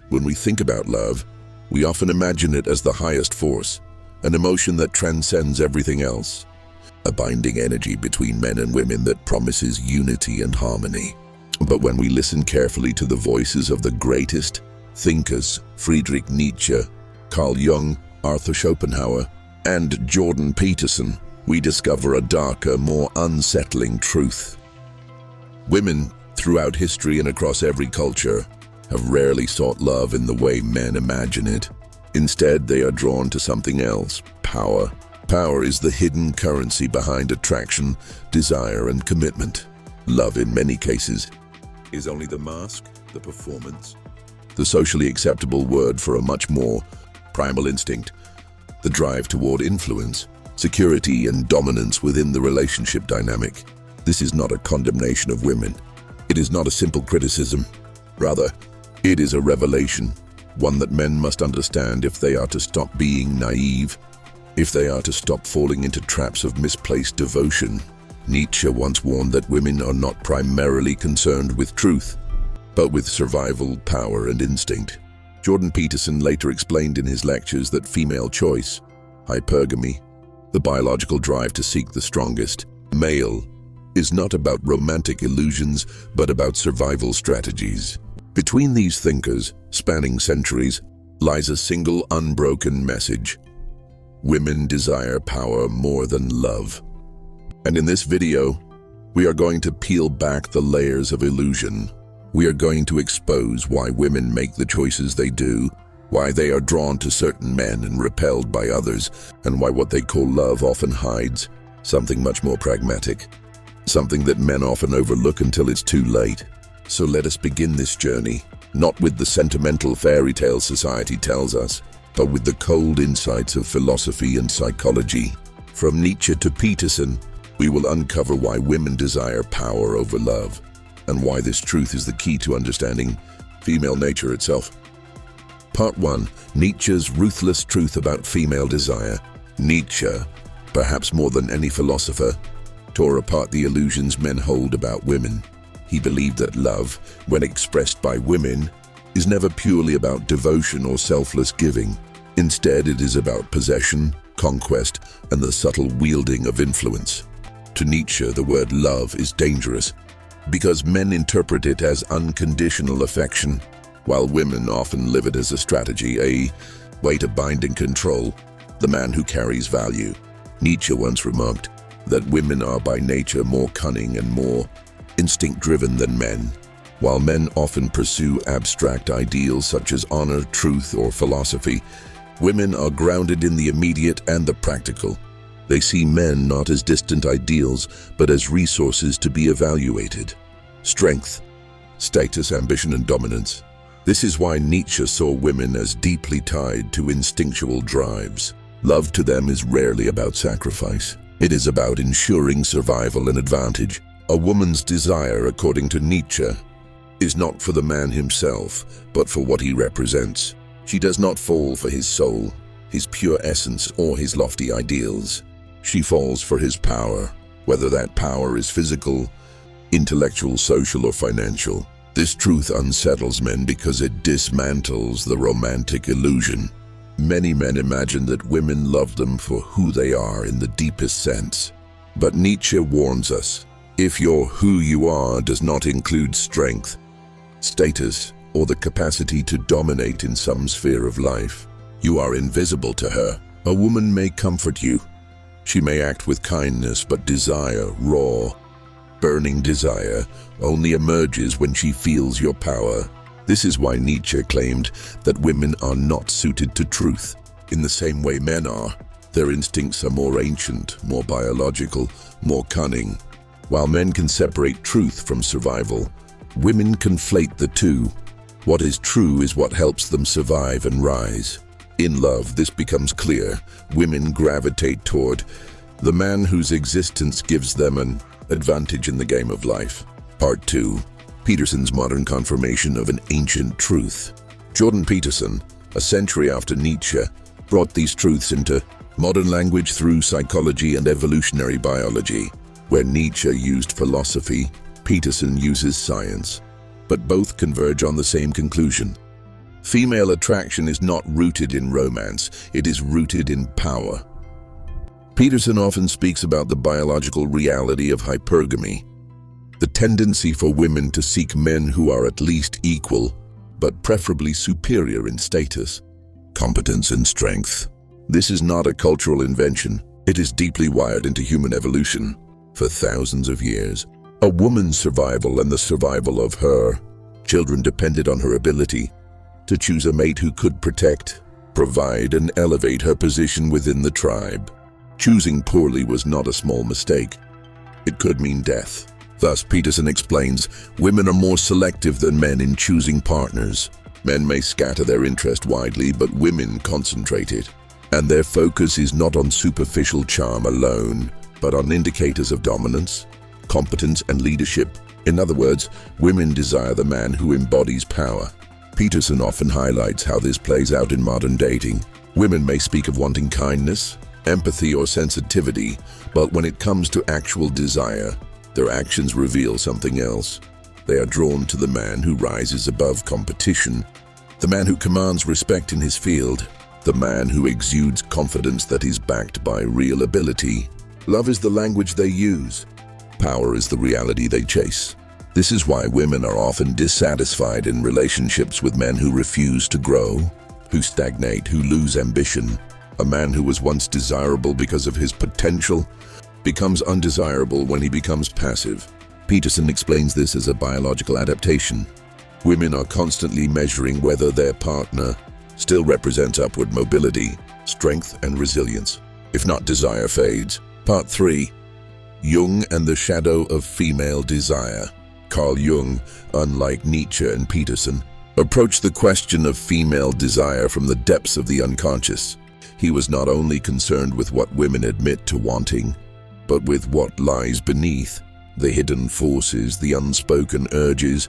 When we think about love, we often imagine it as the highest force, an emotion that transcends everything else, a binding energy between men and women that promises unity and harmony. But when we listen carefully to the voices of the greatest thinkers, Friedrich Nietzsche, Carl Jung, Arthur Schopenhauer, and Jordan Peterson, we discover a darker, more unsettling truth. Women, throughout history and across every culture, have rarely sought love in the way men imagine it. Instead, they are drawn to something else: power. Power is the hidden currency behind attraction, desire, and commitment. Love, in many cases, is only the mask, the performance, the socially acceptable word for a much more primal instinct, the drive toward influence, security, and dominance within the relationship dynamic. This is not a condemnation of women. It is not a simple criticism. Rather, it is a revelation, one that men must understand if they are to stop being naive, if they are to stop falling into traps of misplaced devotion. Nietzsche once warned that women are not primarily concerned with truth, but with survival, power, and instinct. Jordan Peterson later explained in his lectures that female choice, hypergamy, the biological drive to seek the strongest male, is not about romantic illusions, but about survival strategies. Between these thinkers, spanning centuries, lies a single unbroken message: women desire power more than love. And in this video, we are going to peel back the layers of illusion. We are going to expose why women make the choices they do, why they are drawn to certain men and repelled by others, and why what they call love often hides something much more pragmatic, something that men often overlook until it's too late. So let us begin this journey, not with the sentimental fairy tale society tells us, but with the cold insights of philosophy and psychology. From Nietzsche to Peterson, we will uncover why women desire power over love, and why this truth is the key to understanding female nature itself. Part 1. Nietzsche's ruthless truth about female desire. Nietzsche, perhaps more than any philosopher, tore apart the illusions men hold about women. He believed that love, when expressed by women, is never purely about devotion or selfless giving. Instead, it is about possession, conquest, and the subtle wielding of influence. To Nietzsche, the word love is dangerous, because men interpret it as unconditional affection, while women often live it as a strategy, a way to bind and control the man who carries value. Nietzsche once remarked that women are by nature more cunning and more instinct-driven than men. While men often pursue abstract ideals such as honor, truth, or philosophy, women are grounded in the immediate and the practical. They see men not as distant ideals, but as resources to be evaluated. Strength, status, ambition, and dominance. This is why Nietzsche saw women as deeply tied to instinctual drives. Love to them is rarely about sacrifice. It is about ensuring survival and advantage. A woman's desire, according to Nietzsche, is not for the man himself, but for what he represents. She does not fall for his soul, his pure essence, or his lofty ideals. She falls for his power, whether that power is physical, intellectual, social, or financial. This truth unsettles men because it dismantles the romantic illusion. Many men imagine that women love them for who they are in the deepest sense. But Nietzsche warns us, if your who you are does not include strength, status, or the capacity to dominate in some sphere of life, you are invisible to her. A woman may comfort you. She may act with kindness, but desire, raw, burning desire, only emerges when she feels your power. This is why Nietzsche claimed that women are not suited to truth. In the same way men are, their instincts are more ancient, more biological, more cunning. While men can separate truth from survival, women conflate the two. What is true is what helps them survive and rise. In love, this becomes clear. Women gravitate toward the man whose existence gives them an advantage in the game of life. Part 2. Peterson's modern confirmation of an ancient truth. Jordan Peterson, a century after Nietzsche, brought these truths into modern language through psychology and evolutionary biology. Where Nietzsche used philosophy, Peterson uses science, but both converge on the same conclusion. Female attraction is not rooted in romance, it is rooted in power. Peterson often speaks about the biological reality of hypergamy, the tendency for women to seek men who are at least equal, but preferably superior in status, competence, and strength. This is not a cultural invention. It is deeply wired into human evolution. For thousands of years, a woman's survival and the survival of her children depended on her ability to choose a mate who could protect, provide, and elevate her position within the tribe. Choosing poorly was not a small mistake. It could mean death. Thus, Peterson explains, women are more selective than men in choosing partners. Men may scatter their interest widely, but women concentrate it. And their focus is not on superficial charm alone, but on indicators of dominance, competence, and leadership. In other words, women desire the man who embodies power. Peterson often highlights how this plays out in modern dating. Women may speak of wanting kindness, empathy, or sensitivity, but when it comes to actual desire, their actions reveal something else. They are drawn to the man who rises above competition, the man who commands respect in his field, the man who exudes confidence that is backed by real ability. Love is the language they use. Power is the reality they chase. This is why women are often dissatisfied in relationships with men who refuse to grow, who stagnate, who lose ambition. A man who was once desirable because of his potential becomes undesirable when he becomes passive. Peterson explains this as a biological adaptation. Women are constantly measuring whether their partner still represents upward mobility, strength, and resilience. If not, desire fades. Part 3. Jung and the Shadow of Female Desire. Carl Jung, unlike Nietzsche and Peterson, approached the question of female desire from the depths of the unconscious. He was not only concerned with what women admit to wanting, but with what lies beneath, the hidden forces, the unspoken urges,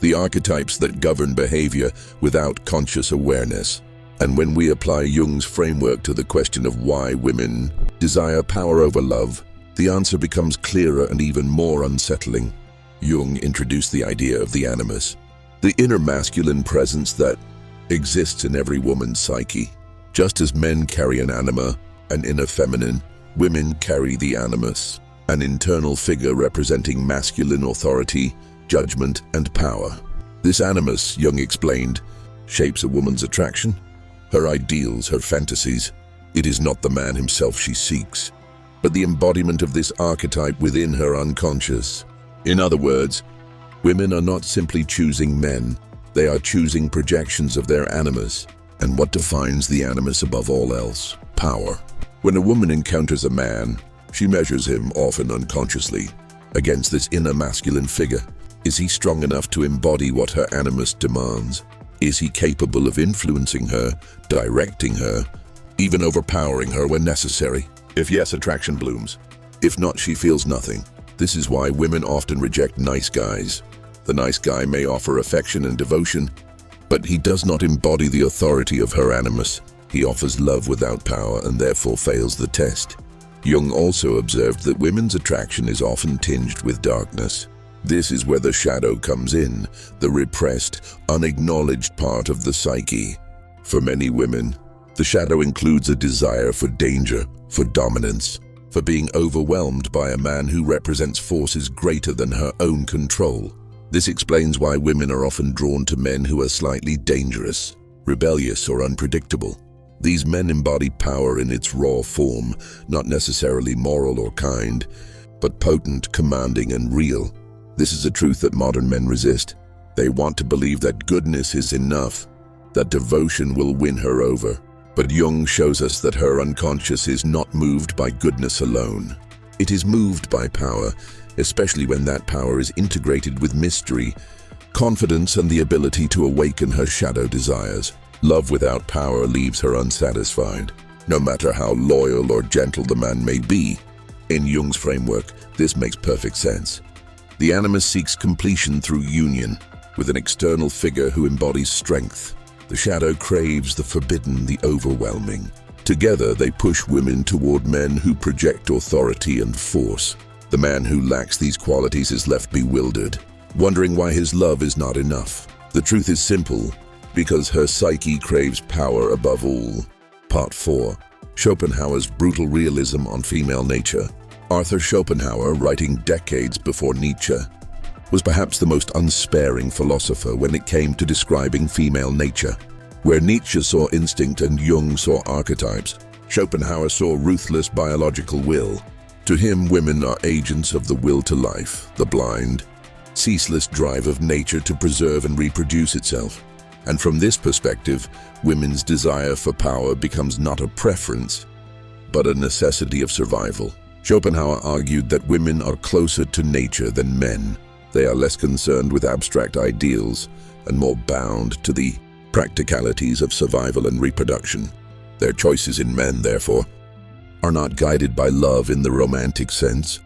the archetypes that govern behavior without conscious awareness. And when we apply Jung's framework to the question of why women desire power over love, the answer becomes clearer and even more unsettling. Jung introduced the idea of the animus, the inner masculine presence that exists in every woman's psyche. Just as men carry an anima, an inner feminine, women carry the animus, an internal figure representing masculine authority, judgment, and power. This animus, Jung explained, shapes a woman's attraction, her ideals, her fantasies. It is not the man himself she seeks, but the embodiment of this archetype within her unconscious. In other words, women are not simply choosing men, they are choosing projections of their animus. And what defines the animus above all else? Power. When a woman encounters a man, she measures him, often unconsciously, against this inner masculine figure. Is he strong enough to embody what her animus demands? Is he capable of influencing her, directing her, even overpowering her when necessary? If yes, attraction blooms. If not, she feels nothing. This is why women often reject nice guys. The nice guy may offer affection and devotion, but he does not embody the authority of her animus. He offers love without power and therefore fails the test. Jung also observed that women's attraction is often tinged with darkness. This is where the shadow comes in, the repressed, unacknowledged part of the psyche. For many women, the shadow includes a desire for danger, for dominance, for being overwhelmed by a man who represents forces greater than her own control. This explains why women are often drawn to men who are slightly dangerous, rebellious, or unpredictable. These men embody power in its raw form, not necessarily moral or kind, but potent, commanding, and real. This is a truth that modern men resist. They want to believe that goodness is enough, that devotion will win her over. But Jung shows us that her unconscious is not moved by goodness alone. It is moved by power, especially when that power is integrated with mystery, confidence, and the ability to awaken her shadow desires. Love without power leaves her unsatisfied, no matter how loyal or gentle the man may be. In Jung's framework, this makes perfect sense. The animus seeks completion through union, with an external figure who embodies strength. The shadow craves the forbidden, the overwhelming. Together, they push women toward men who project authority and force. The man who lacks these qualities is left bewildered, wondering why his love is not enough. The truth is simple. because her psyche craves power above all. Part 4. Schopenhauer's brutal realism on female nature. Arthur Schopenhauer, writing decades before Nietzsche, was perhaps the most unsparing philosopher when it came to describing female nature. Where Nietzsche saw instinct and Jung saw archetypes, Schopenhauer saw ruthless biological will. To him, women are agents of the will to life, the blind, ceaseless drive of nature to preserve and reproduce itself. And from this perspective, women's desire for power becomes not a preference, but a necessity of survival. Schopenhauer argued that women are closer to nature than men. They are less concerned with abstract ideals and more bound to the practicalities of survival and reproduction. Their choices in men, therefore, are not guided by love in the romantic sense,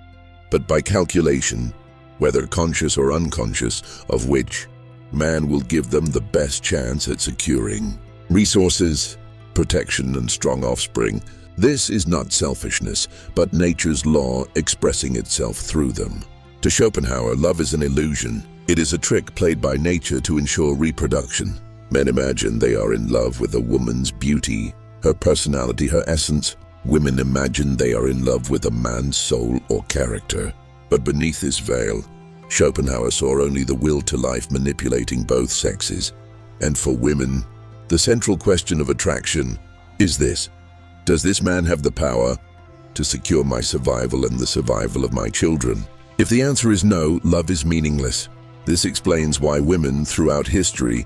but by calculation, whether conscious or unconscious, of which man will give them the best chance at securing resources, protection, and strong offspring. This is not selfishness, but nature's law expressing itself through them. To Schopenhauer, love is an illusion. It is a trick played by nature to ensure reproduction. Men imagine they are in love with a woman's beauty, her personality, her essence. Women imagine they are in love with a man's soul or character. But beneath this veil, Schopenhauer saw only the will to life manipulating both sexes. And for women, the central question of attraction is this: does this man have the power to secure my survival and the survival of my children? If the answer is no, love is meaningless. This explains why women throughout history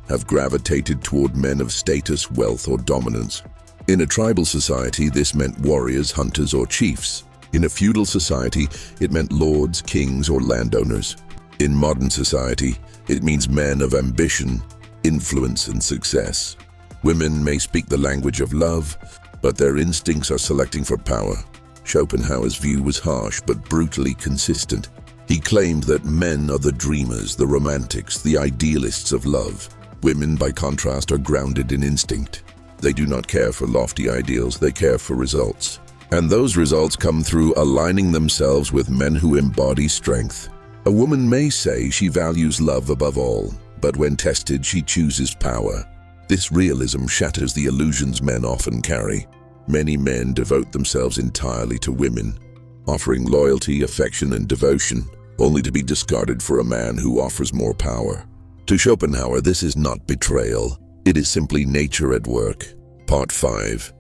have gravitated toward men of status, wealth, or dominance. In a tribal society, this meant warriors, hunters, or chiefs. In a feudal society, it meant lords, kings, or landowners. In modern society, it means men of ambition, influence, and success. Women may speak the language of love, but their instincts are selecting for power. Schopenhauer's view was harsh but brutally consistent. He claimed that men are the dreamers, the romantics, the idealists of love. Women, by contrast, are grounded in instinct. They do not care for lofty ideals, they care for results. And those results come through aligning themselves with men who embody strength. A woman may say she values love above all, but when tested, she chooses power. This realism shatters the illusions men often carry. Many men devote themselves entirely to women, offering loyalty, affection, and devotion, only to be discarded for a man who offers more power. To Schopenhauer, this is not betrayal. It is simply nature at work. Part 5.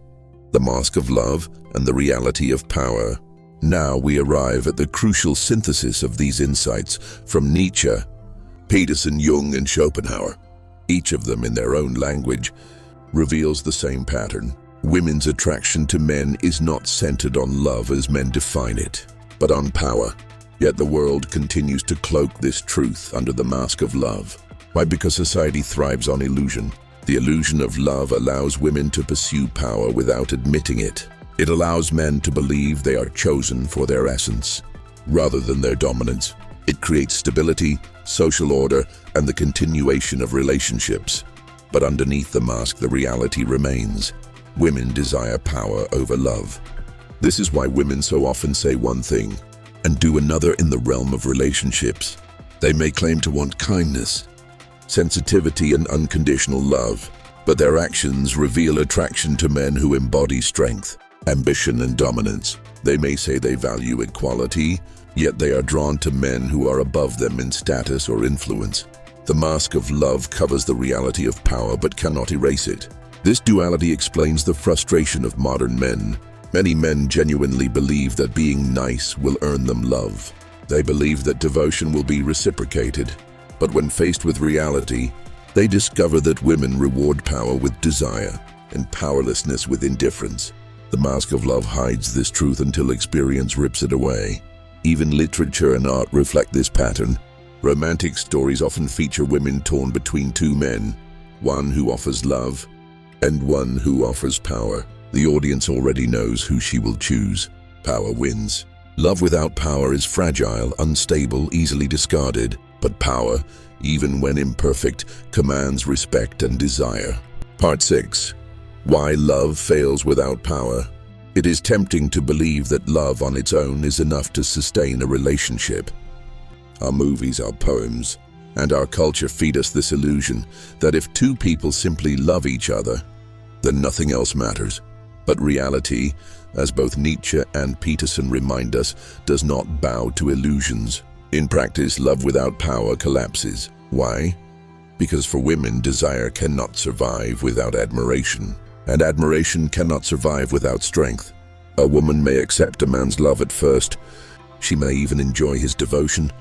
The Mask of Love and the Reality of Power. Now we arrive at the crucial synthesis of these insights from Nietzsche, Peterson, Jung, and Schopenhauer. Each of them, in their own language, reveals the same pattern. Women's attraction to men is not centered on love as men define it, but on power. Yet the world continues to cloak this truth under the mask of love. Why? Because society thrives on illusion. The illusion of love allows women to pursue power without admitting it. It allows men to believe they are chosen for their essence, rather than their dominance. It creates stability, social order, and the continuation of relationships. But underneath the mask, the reality remains. Women desire power over love. This is why women so often say one thing and do another in the realm of relationships. They may claim to want kindness, sensitivity, and unconditional love, but their actions reveal attraction to men who embody strength, ambition, and dominance. They may say they value equality, yet they are drawn to men who are above them in status or influence. The mask of love covers the reality of power but cannot erase it. This duality explains the frustration of modern men. Many men genuinely believe that being nice will earn them love. They believe that devotion will be reciprocated. But when faced with reality, they discover that women reward power with desire and powerlessness with indifference. The mask of love hides this truth until experience rips it away. Even literature and art reflect this pattern. Romantic stories often feature women torn between two men, one who offers love and one who offers power. The audience already knows who she will choose. Power wins. Love without power is fragile, unstable, easily discarded. But power, even when imperfect, commands respect and desire. Part 6. Why love fails without power. It is tempting to believe that love on its own is enough to sustain a relationship. Our movies, our poems, And our culture feeds us this illusion that if two people simply love each other, then nothing else matters. But reality, as both Nietzsche and Peterson remind us, does not bow to illusions. In practice, love without power collapses. Why? Because for women, desire cannot survive without admiration, and admiration cannot survive without strength. A woman may accept a man's love at first. She may even enjoy his devotion.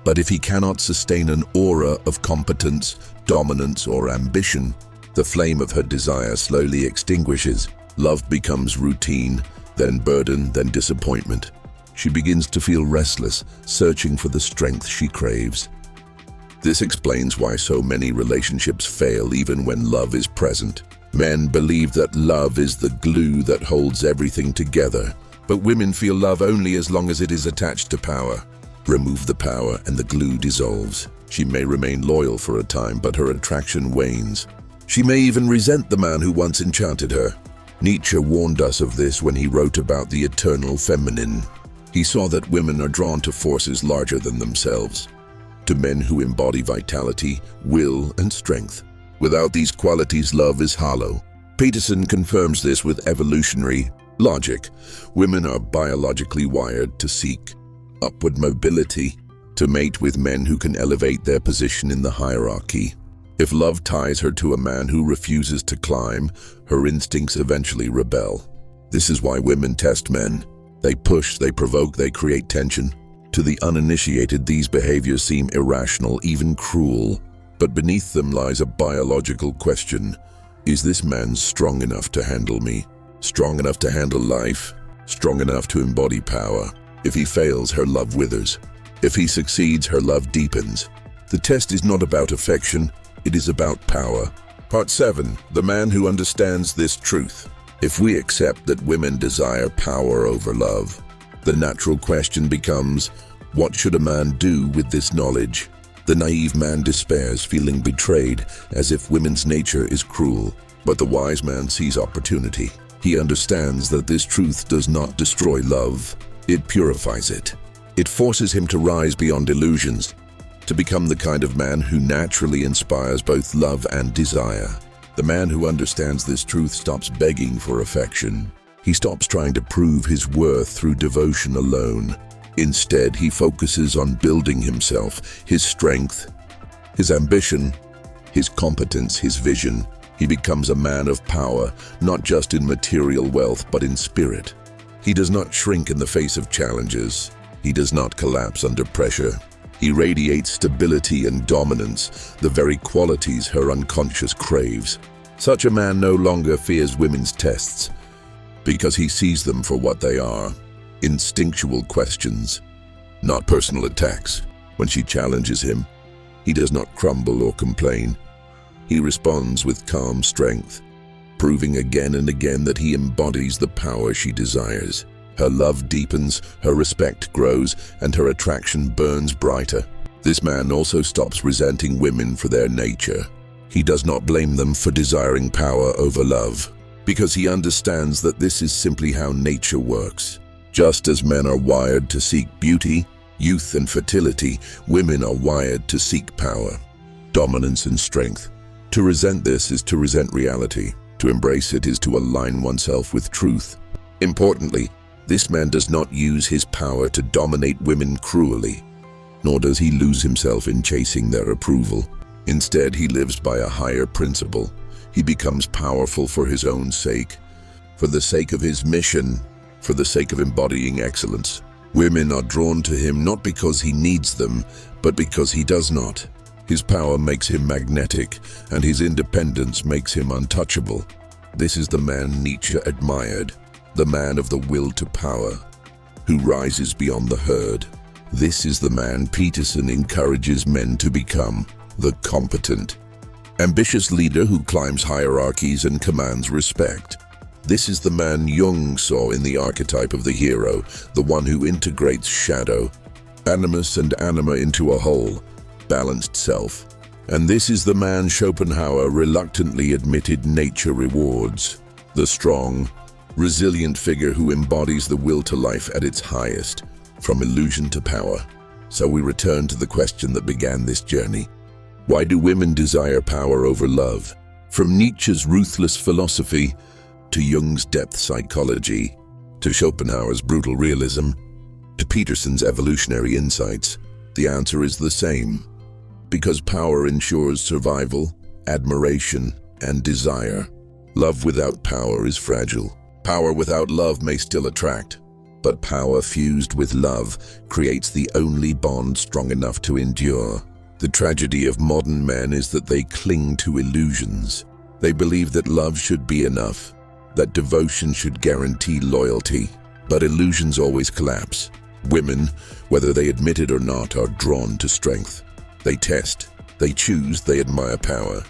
But if he cannot sustain an aura of competence, dominance, or ambition, the flame of her desire slowly extinguishes. Love becomes routine, then burden, then disappointment. She begins to feel restless, searching for the strength she craves. This explains why so many relationships fail even when love is present. Men believe that love is the glue that holds everything together, but women feel love only as long as it is attached to power. Remove the power and the glue dissolves. She may remain loyal for a time, but her attraction wanes. She may even resent the man who once enchanted her. Nietzsche warned us of this when he wrote about the eternal feminine. He saw that women are drawn to forces larger than themselves, to men who embody vitality, will, and strength. Without these qualities, love is hollow. Peterson confirms this with evolutionary logic. Women are biologically wired to seek upward mobility, to mate with men who can elevate their position in the hierarchy. If love ties her to a man who refuses to climb, her instincts eventually rebel. This is why women test men. They push, they provoke, they create tension. To the uninitiated, these behaviors seem irrational, even cruel. But beneath them lies a biological question. Is this man strong enough to handle me? Strong enough to handle life? Strong enough to embody power? If he fails, her love withers. If he succeeds, her love deepens. The test is not about affection, it is about power. Part 7. The man who understands this truth. If we accept that women desire power over love, the natural question becomes, what should a man do with this knowledge? The naive man despairs, feeling betrayed, as if women's nature is cruel. But the wise man sees opportunity. He understands that this truth does not destroy love, it purifies it. It forces him to rise beyond illusions, to become the kind of man who naturally inspires both love and desire. The man who understands this truth stops begging for affection. He stops trying to prove his worth through devotion alone. Instead, he focuses on building himself, his strength, his ambition, his competence, his vision. He becomes a man of power, not just in material wealth, but in spirit. He does not shrink in the face of challenges. He does not collapse under pressure. He radiates stability and dominance, the very qualities her unconscious craves. Such a man no longer fears women's tests, because he sees them for what they are. Instinctual questions, not personal attacks. When she challenges him, he does not crumble or complain. He responds with calm strength, proving again and again that he embodies the power she desires. Her love deepens, her respect grows, and her attraction burns brighter. This man also stops resenting women for their nature. He does not blame them for desiring power over love, because he understands that this is simply how nature works. Just as men are wired to seek beauty, youth, and fertility, women are wired to seek power, dominance, and strength. To resent this is to resent reality. To embrace it is to align oneself with truth. Importantly, this man does not use his power to dominate women cruelly, nor does he lose himself in chasing their approval. Instead, he lives by a higher principle. He becomes powerful for his own sake, for the sake of his mission, for the sake of embodying excellence. Women are drawn to him not because he needs them, but because he does not. His power makes him magnetic, and his independence makes him untouchable. This is the man Nietzsche admired, the man of the will to power, who rises beyond the herd. This is the man Peterson encourages men to become, the competent, ambitious leader who climbs hierarchies and commands respect. This is the man Jung saw in the archetype of the hero, the one who integrates shadow, animus and anima into a whole, balanced self. And this is the man Schopenhauer reluctantly admitted nature rewards, the strong, resilient figure who embodies the will to life at its highest, from illusion to power. So we return to the question that began this journey. Why do women desire power over love? From Nietzsche's ruthless philosophy, to Jung's depth psychology, to Schopenhauer's brutal realism, to Peterson's evolutionary insights, the answer is the same. Because power ensures survival, admiration, and desire. Love without power is fragile. Power without love may still attract, but power fused with love creates the only bond strong enough to endure. The tragedy of modern men is that they cling to illusions. They believe that love should be enough, that devotion should guarantee loyalty, but illusions always collapse. Women, whether they admit it or not, are drawn to strength. They test, they choose, they admire power.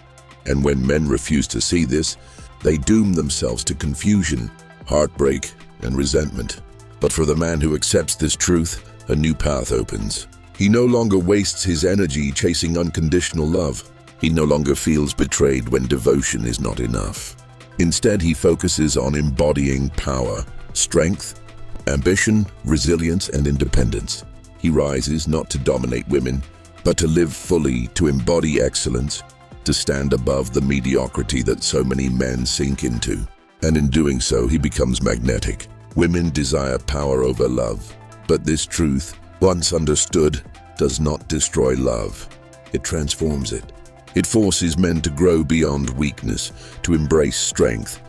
And when men refuse to see this, they doom themselves to confusion, heartbreak, and resentment. But for the man who accepts this truth, a new path opens. He no longer wastes his energy chasing unconditional love. He no longer feels betrayed when devotion is not enough. Instead, he focuses on embodying power, strength, ambition, resilience, and independence. He rises not to dominate women, but to live fully, to embody excellence, to stand above the mediocrity that so many men sink into. And in doing so, he becomes magnetic. Women desire power over love, but this truth, once understood, does not destroy love. It transforms it. It forces men to grow beyond weakness, to embrace strength,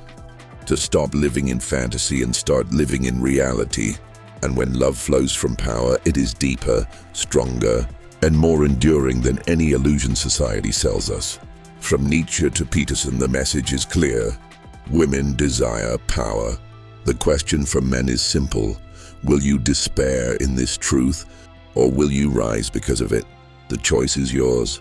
to stop living in fantasy and start living in reality. And when love flows from power, it is deeper, stronger, and more enduring than any illusion society sells us. From Nietzsche to Peterson, the message is clear. Women desire power. The question for men is simple. Will you despair in this truth, or will you rise because of it? The choice is yours.